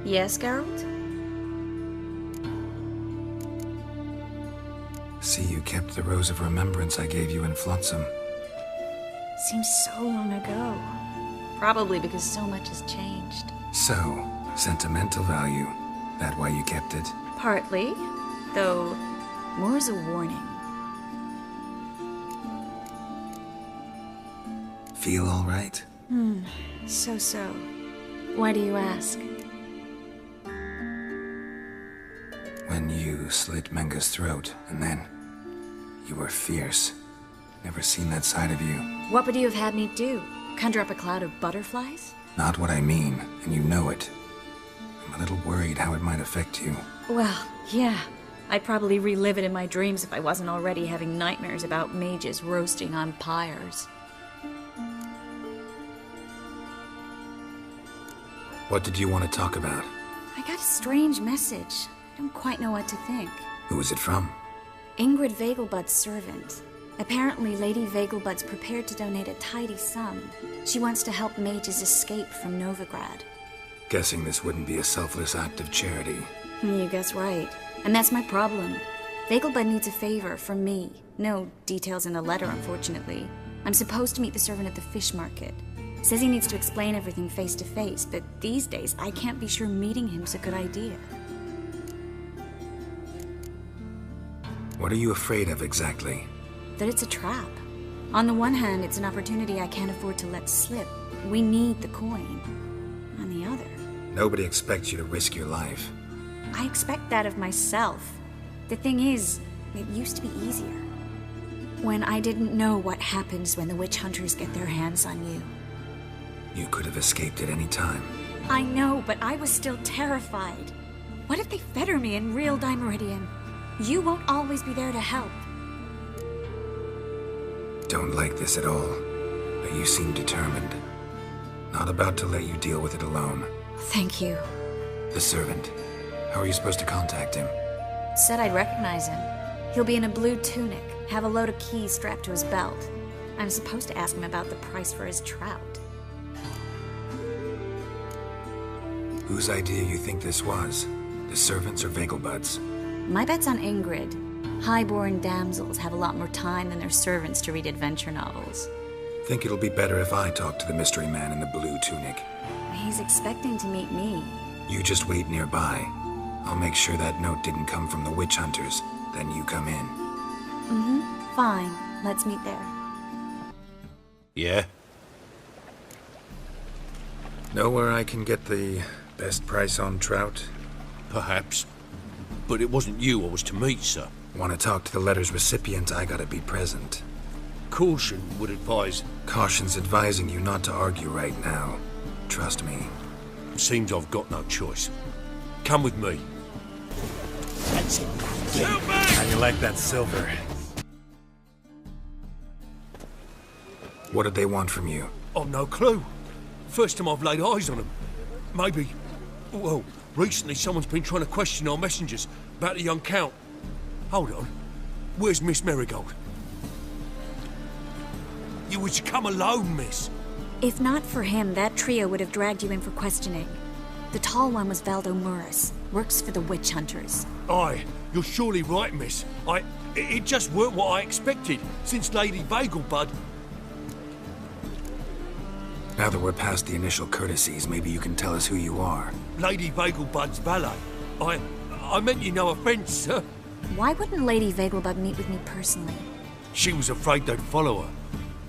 Yes, Geralt? See, you kept the Rose of Remembrance I gave you in Flotsam. Seems so long ago. Probably because so much has changed. So, sentimental value. That why you kept it? Partly, though more as a warning. Feel all right? So. Why do you ask? When you slit Menga's throat, and then you were fierce. Never seen that side of you. What would you have had me do? Conjure up a cloud of butterflies? Not what I mean, and you know it. I'm a little worried how it might affect you. Well, yeah. I'd probably relive it in my dreams if I wasn't already having nightmares about mages roasting on pyres. What did you want to talk about? I got a strange message. I don't quite know what to think. Who was it from? Ingrid Vegelbud's servant. Apparently, Lady Vegelbud's prepared to donate a tidy sum. She wants to help mages escape from Novigrad. Guessing this wouldn't be a selfless act of charity. You guess right. And that's my problem. Vegelbud needs a favor from me. No details in the letter, unfortunately. I'm supposed to meet the servant at the fish market. Says he needs to explain everything face to face, but these days I can't be sure meeting him's a good idea. What are you afraid of exactly? That it's a trap. On the one hand, it's an opportunity I can't afford to let slip. We need the coin. On the other... Nobody expects you to risk your life. I expect that of myself. The thing is, it used to be easier. When I didn't know what happens when the witch hunters get their hands on you. You could have escaped at any time. I know, but I was still terrified. What if they fetter me in real Dimeridian? You won't always be there to help. Don't like this at all, but you seem determined. Not about to let you deal with it alone. Thank you. The servant. How are you supposed to contact him? Said I'd recognize him. He'll be in a blue tunic, have a load of keys strapped to his belt. I'm supposed to ask him about the price for his trout. Whose idea you think this was? The servants or Vegelbud's? My bet's on Ingrid. Highborn damsels have a lot more time than their servants to read adventure novels. Think it'll be better if I talk to the mystery man in the blue tunic. He's expecting to meet me. You just wait nearby. I'll make sure that note didn't come from the witch hunters. Then you come in. Fine. Let's meet there. Yeah? Know where I can get the best price on trout? Perhaps. But it wasn't you I was to meet, sir. Want to talk to the letter's recipient, I gotta be present. Caution would advise... Caution's advising you not to argue right now. Trust me. Seems I've got no choice. Come with me. That's it. Help me! How you like that silver? What did they want from you? I've no clue. First time I've laid eyes on them. Maybe... Well, recently someone's been trying to question our messengers about the young Count. Hold on. Where's Miss Marigold? You was to come alone, miss. If not for him, that trio would have dragged you in for questioning. The tall one was Valdo Muris. Works for the witch hunters. Aye, you're surely right, miss. It just weren't what I expected, since Lady Vegelbud... Now that we're past the initial courtesies, maybe you can tell us who you are. Lady Vegelbud's valet. I meant you no offence, sir. Why wouldn't Lady Vegelbud meet with me personally? She was afraid they'd follow her.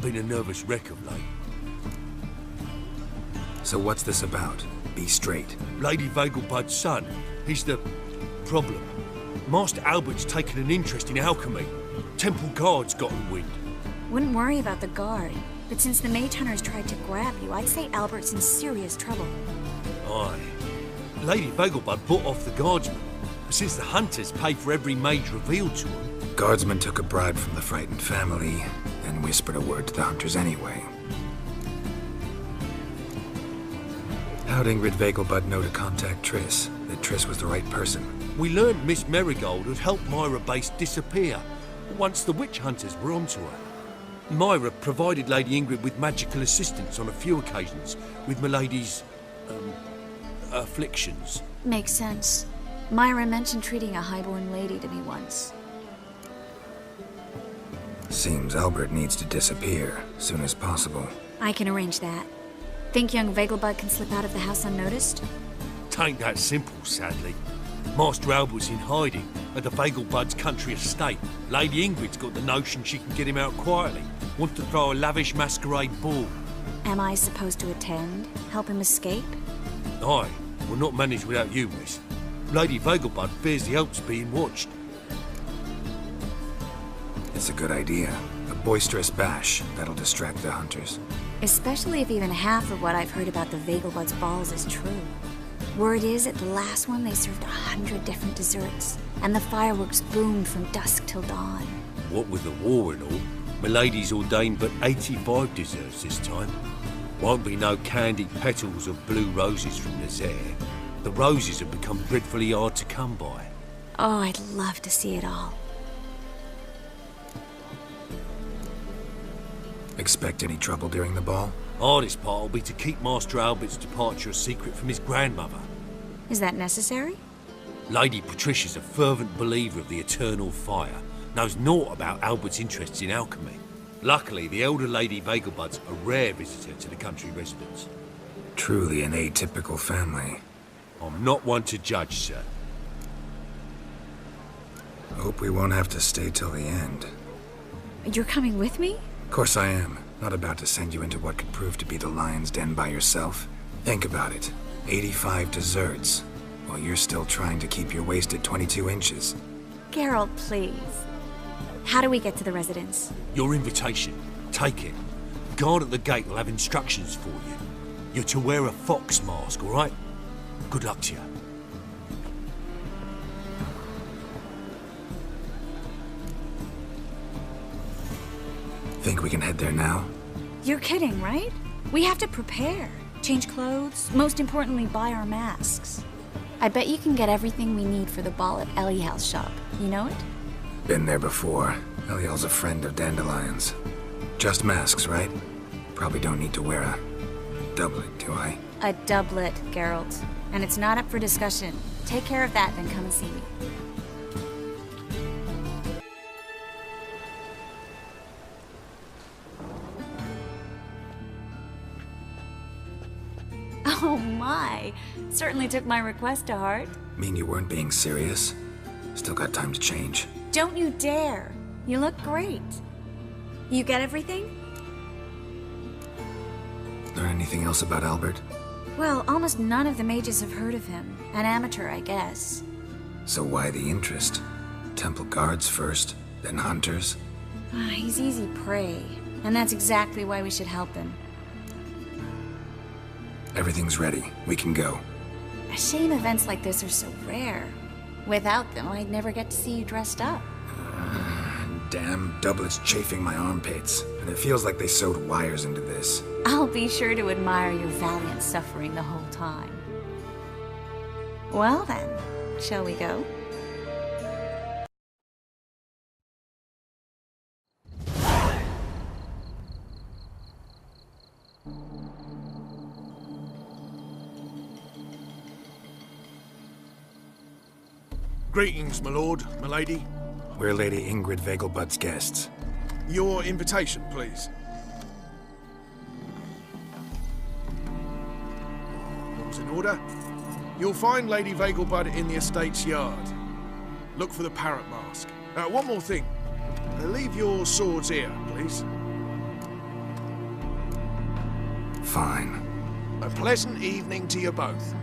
Been a nervous wreck of late. So what's this about? Be straight. Lady Vegelbud's son. He's the problem. Master Albert's taken an interest in alchemy. Temple guards got in wind. Wouldn't worry about the guard. But since the mage hunters tried to grab you, I'd say Albert's in serious trouble. Aye. Lady Vegelbud bought off the guardsmen. Since the hunters pay for every mage revealed to them. Guardsman took a bribe from the frightened family, and whispered a word to the hunters anyway. How'd Ingrid Vegelbud know to contact Triss? That Triss was the right person? We learned Miss Marigold had helped Myra Base disappear once the witch hunters were onto her. Myra provided Lady Ingrid with magical assistance on a few occasions with Milady's, afflictions. Makes sense. Myra mentioned treating a highborn lady to me once. Seems Albert needs to disappear soon as possible. I can arrange that. Think young Vegelbud can slip out of the house unnoticed? Tain't that simple, sadly. Master Albert's in hiding at the Vegelbud's country estate. Lady Ingrid's got the notion she can get him out quietly. Wants to throw a lavish masquerade ball. Am I supposed to attend? Help him escape? Aye, we'll not manage without you, miss. Lady Vegelbud fears the Alps being watched. It's a good idea. A boisterous bash that'll distract the hunters. Especially if even half of what I've heard about the Vegelbud's balls is true. Word is, at the last one they served 100 different desserts, and the fireworks boomed from dusk till dawn. What with the war and all, Milady's ordained but 85 desserts this time. Won't be no candied petals of blue roses from Nazaire. The roses have become dreadfully hard to come by. Oh, I'd love to see it all. Expect any trouble during the ball? Hardest part will be to keep Master Albert's departure a secret from his grandmother. Is that necessary? Lady Patricia's a fervent believer of the eternal fire, knows naught about Albert's interests in alchemy. Luckily, the elder Lady Vegelbud's a rare visitor to the country residence. Truly an atypical family. I'm not one to judge, sir. Hope we won't have to stay till the end. You're coming with me? Of course I am. Not about to send you into what could prove to be the lion's den by yourself. Think about it. 85 desserts, while you're still trying to keep your waist at 22 inches. Geralt, please. How do we get to the residence? Your invitation. Take it. Guard at the gate will have instructions for you. You're to wear a fox mask, all right? Good luck to you. Think we can head there now? You're kidding, right? We have to prepare. Change clothes, most importantly, buy our masks. I bet you can get everything we need for the ball at Eliel's shop. You know it? Been there before. Eliel's a friend of Dandelion's. Just masks, right? Probably don't need to wear a doublet, do I? A doublet, Geralt. And it's not up for discussion. Take care of that, then come and see me. Oh my! Certainly took my request to heart. Mean you weren't being serious? Still got time to change. Don't you dare! You look great. You get everything? Learn anything else about Albert? Well, almost none of the mages have heard of him. An amateur, I guess. So why the interest? Temple guards first, then hunters? He's easy prey. And that's exactly why we should help him. Everything's ready. We can go. A shame events like this are so rare. Without them, I'd never get to see you dressed up. Damn doublets chafing my armpits, and it feels like they sewed wires into this. I'll be sure to admire your valiant suffering the whole time. Well then, shall we go? Greetings, my lord, my lady. We're Lady Ingrid Vegelbud's guests. Your invitation, please. All's in order. You'll find Lady Vegelbud in the estate's yard. Look for the parrot mask. One more thing. Leave your swords here, please. Fine. A pleasant evening to you both.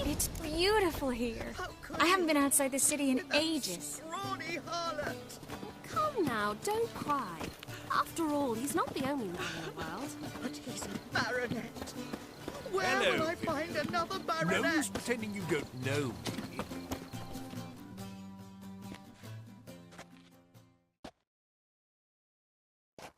It's beautiful here. I haven't been outside the city in ages. Come now, don't cry. After all, he's not the only man in the world. But he's a baronet. Where Hello, will I find another No baronet? use pretending you don't know me.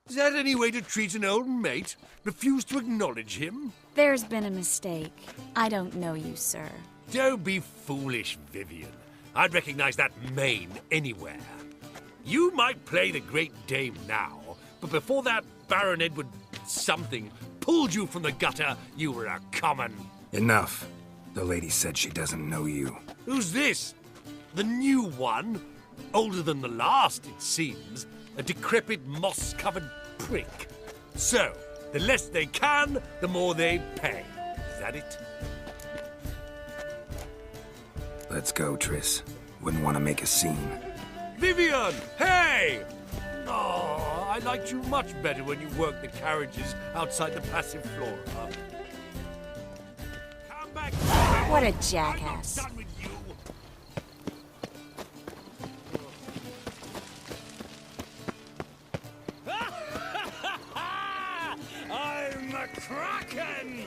Is that any way to treat an old mate? Refuse to acknowledge him? There's been a mistake. I don't know you, sir. Don't be foolish, Vivian. I'd recognize that mane anywhere. You might play the great dame now, but before that Baron Edward something pulled you from the gutter, you were a common. Enough. The lady said she doesn't know you. Who's this? The new one? Older than the last, it seems. A decrepit, moss-covered prick. So, the less they can, the more they pay. Is that it? Let's go, Triss. Wouldn't want to make a scene. Vivian! Hey! Oh, I liked you much better when you worked the carriages outside the passive flora. Come back! What a I'm not jackass. done with you. I'm a kraken!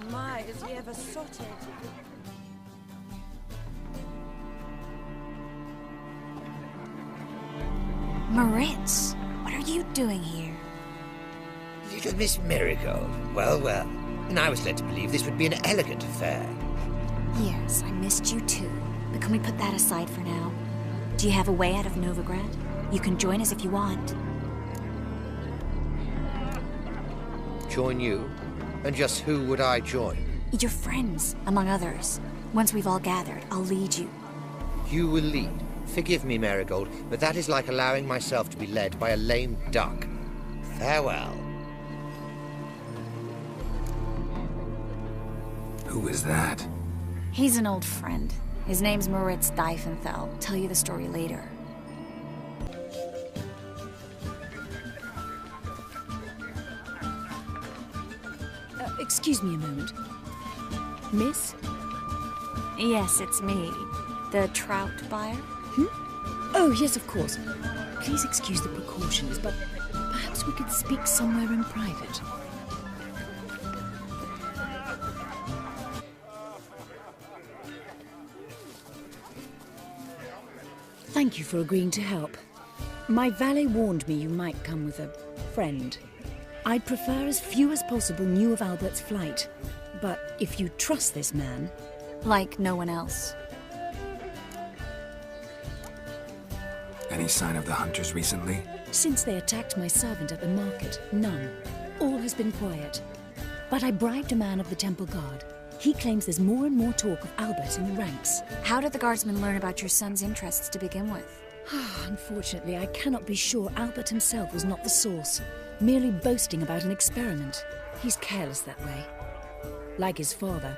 My, is he ever sorted? Moritz, what are you doing here? Little Miss Marigold. Well, well. And I was led to believe this would be an elegant affair. Yes, I missed you too. But can we put that aside for now? Do you have a way out of Novigrad? You can join us if you want. Join you? And just who would I join? Your friends, among others. Once we've all gathered, I'll lead you. You will lead. Forgive me, Marigold, but that is like allowing myself to be led by a lame duck. Farewell. Who is that? He's an old friend. His name's Moritz Diefenthal. Tell you the story later. Excuse me a moment. Miss? Yes, it's me. The trout buyer? Oh, yes, of course. Please excuse the precautions, but perhaps we could speak somewhere in private. Thank you for agreeing to help. My valet warned me you might come with a friend. I'd prefer as few as possible knew of Albert's flight. But if you trust this man... Like no one else. Any sign of the hunters recently? Since they attacked my servant at the market, none. All has been quiet. But I bribed a man of the Temple Guard. He claims there's more and more talk of Albert in the ranks. How did the guardsmen learn about your son's interests to begin with? Unfortunately, I cannot be sure Albert himself was not the source, merely boasting about an experiment. He's careless that way. Like his father.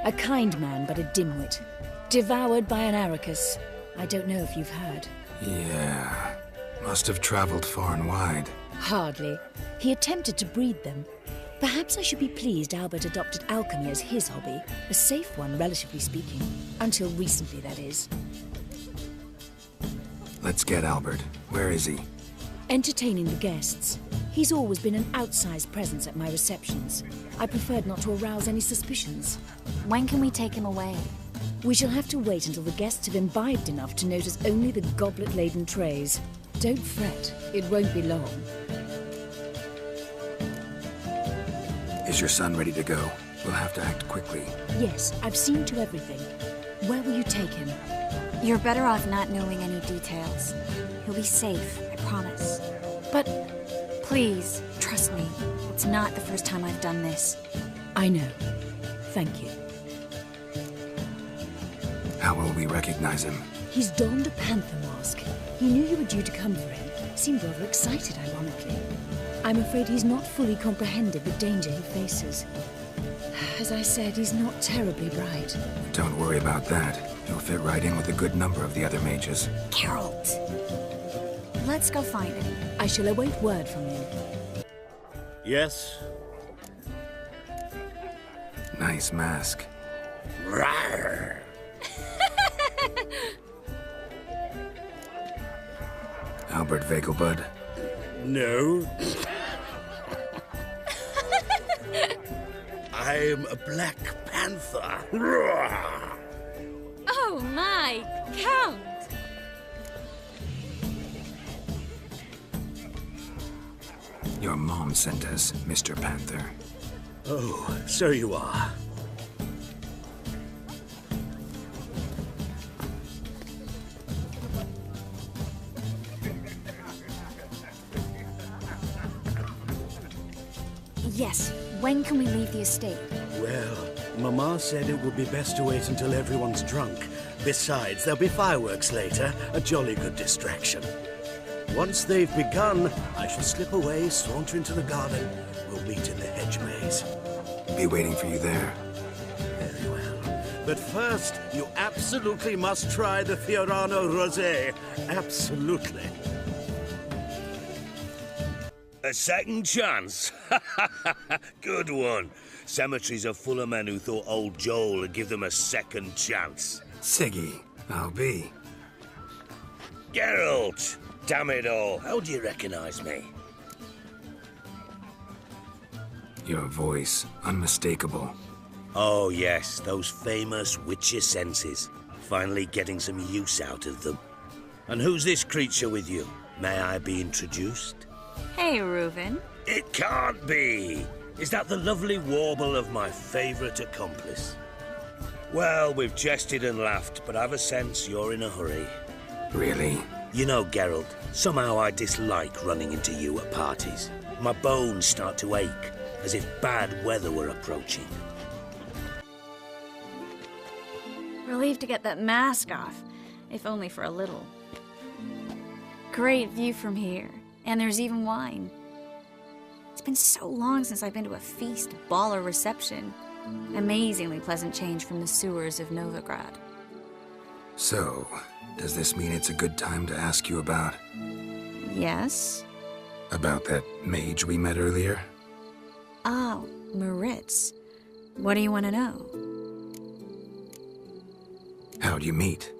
A kind man, but a dimwit. Devoured by an Arrakis. I don't know if you've heard. Yeah. Must have traveled far and wide. Hardly. He attempted to breed them. Perhaps I should be pleased Albert adopted alchemy as his hobby. A safe one, relatively speaking. Until recently, that is. Let's get Albert. Where is he? Entertaining the guests. He's always been an outsized presence at my receptions. I preferred not to arouse any suspicions. When can we take him away? We shall have to wait until the guests have imbibed enough to notice only the goblet-laden trays. Don't fret, it won't be long. Is your son ready to go? We'll have to act quickly. Yes, I've seen to everything. Where will you take him? You're better off not knowing any details. He'll be safe, I promise. But... Please, trust me. It's not the first time I've done this. I know. Thank you. How will we recognize him? He's donned a panther mask. He knew you were due to come for him. Seemed rather excited, ironically. I'm afraid he's not fully comprehended the danger he faces. As I said, he's not terribly bright. Don't worry about that. He'll fit right in with a good number of the other mages. Geralt! Let's go find him. I shall await word from you. Yes? Nice mask. Rawr. Albert Vegelbud? No. I'm a Black Panther. Rawr. Oh my, Count! Your mom sent us, Mr. Panther. Oh, so you are. Yes, when can we leave the estate? Well, Mama said it would be best to wait until everyone's drunk. Besides, there'll be fireworks later, a jolly good distraction. Once they've begun, I shall slip away, saunter into the garden. We'll meet in the hedge maze. Be waiting for you there. Very well. But first, you absolutely must try the Fiorano Rosé. Absolutely. A second chance? Good one. Cemeteries are full of men who thought old Joel would give them a second chance. Siggy, I'll be. Geralt! Damn it all, how do you recognize me? Your voice, unmistakable. Oh yes, those famous witcher senses. Finally getting some use out of them. And who's this creature with you? May I be introduced? Hey, Reuven. It can't be! Is that the lovely warble of my favourite accomplice? Well, we've jested and laughed, but I've a sense you're in a hurry. Really? You know, Geralt, somehow I dislike running into you at parties. My bones start to ache, as if bad weather were approaching. Relieved to get that mask off, if only for a little. Great view from here, and there's even wine. It's been so long since I've been to a feast, ball, or reception. Amazingly pleasant change from the sewers of Novigrad. So, does this mean it's a good time to ask you about... Yes? About that mage we met earlier? Oh, Maritz. What do you want to know? How'd you meet?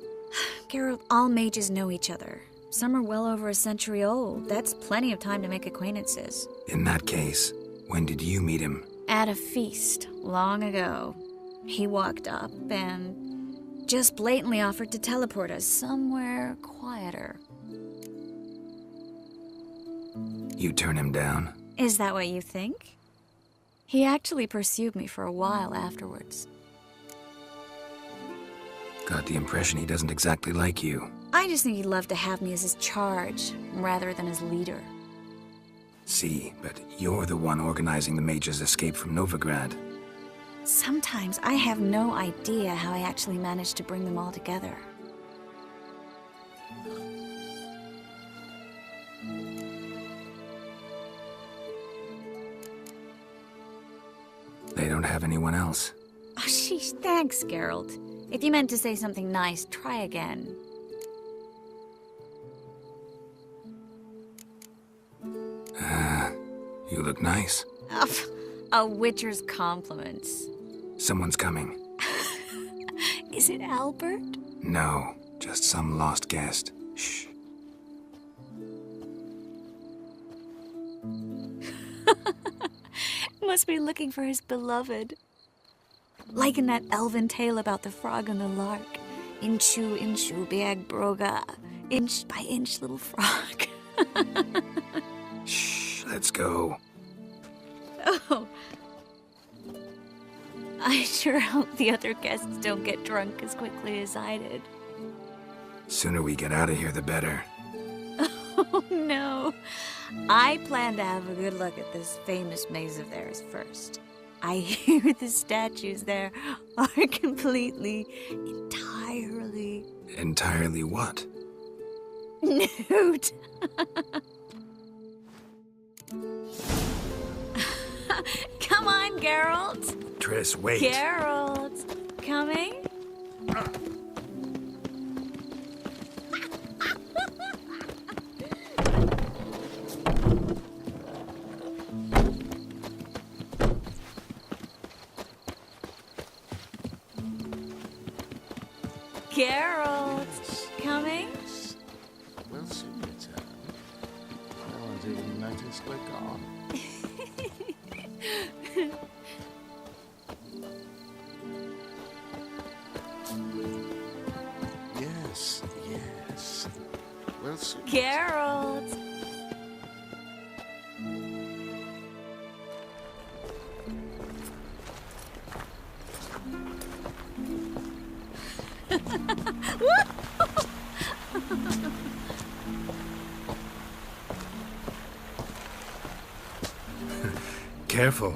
Geralt, all mages know each other. Some are well over a century old. That's plenty of time to make acquaintances. In that case, when did you meet him? At a feast, long ago. He walked up and just blatantly offered to teleport us somewhere quieter. You turn him down? Is that what you think? He actually pursued me for a while afterwards. Got the impression he doesn't exactly like you. I just think he'd love to have me as his charge, rather than his leader. See, but you're the one organizing the mage's escape from Novigrad. Sometimes I have no idea how I actually managed to bring them all together. They don't have anyone else. Oh, sheesh, thanks, Geralt. If you meant to say something nice, try again. You look nice. A witcher's compliments. Someone's coming. Is it Albert? No, just some lost guest. Shh. Must be looking for his beloved. Like in that elven tale about the frog and the lark. Inchu, inchu, biag broga. Inch by inch, little frog. Shh, let's go. Oh. I sure hope the other guests don't get drunk as quickly as I did. Sooner we get out of here, the better. Oh, no. I plan to have a good look at this famous maze of theirs first. I hear the statues there are completely, entirely... Entirely what? Nude. Come on, Geralt. Triss, wait. Geralt. Coming? Geralt. Coming? We'll soon return. No one's even noticed we're gone. Yes, yes. We'll soon. Geralt. careful.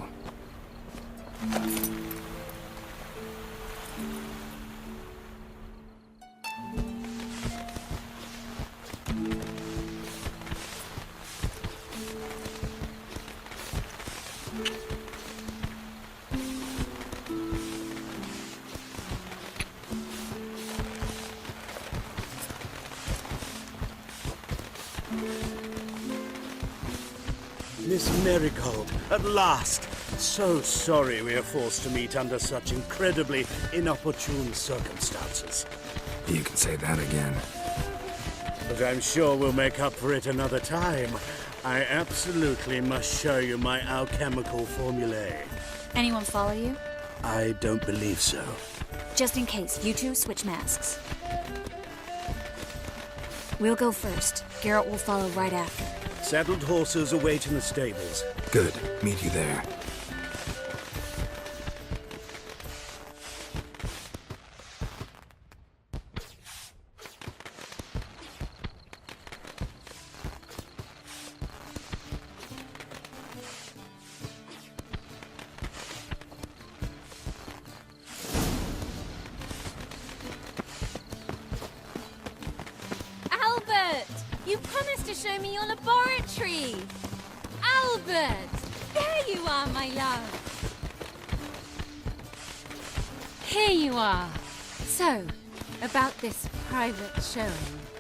Miss Marigold, at last! So sorry we are forced to meet under such incredibly inopportune circumstances. You can say that again. But I'm sure we'll make up for it another time. I absolutely must show you my alchemical formulae. Anyone follow you? I don't believe so. Just in case, you two switch masks. We'll go first. Garrett will follow right after. Saddled horses await in the stables. Good. Meet you there. Albert! You promised to show me your laboratory! Albert! There you are, my love! Here you are. So, about this private showing.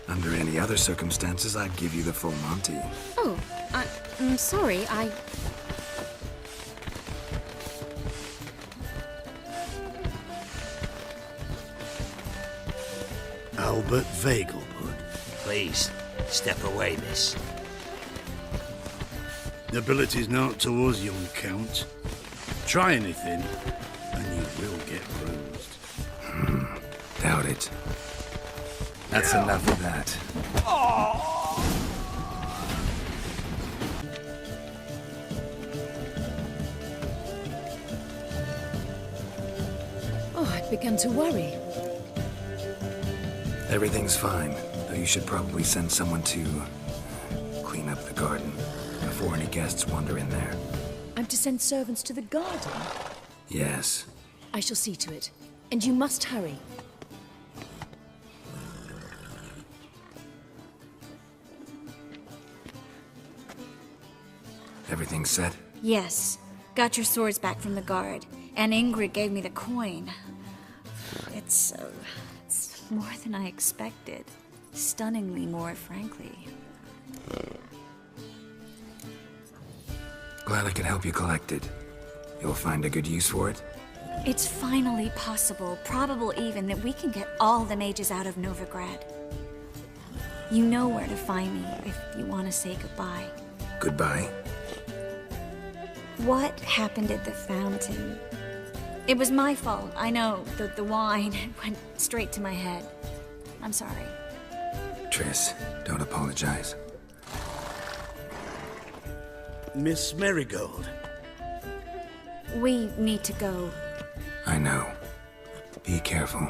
Under any other circumstances, I'd give you the full Monty. Oh, I'm sorry, Albert Vegelbud. Please, step away, miss. The ability's not towards young Count. Try anything, and you will get bruised. Doubt it. That's enough of that. Oh, I'd begun to worry. Everything's fine, though you should probably send someone to clean up the garden before any guests wander in there. I'm to send servants to the garden? Yes. I shall see to it. And you must hurry. Everything set? yes. Got your swords back from the guard. And Ingrid gave me the coin. It's more than I expected. Stunningly more, frankly. Glad I could help you collect it. You'll find a good use for it? It's finally possible, probable even, that we can get all the mages out of Novigrad. You know where to find me if you want to say goodbye. Goodbye? What happened at the fountain? It was my fault, I know. The wine went straight to my head. I'm sorry. Triss, don't apologize. Miss Marigold. We need to go. I know. Be careful.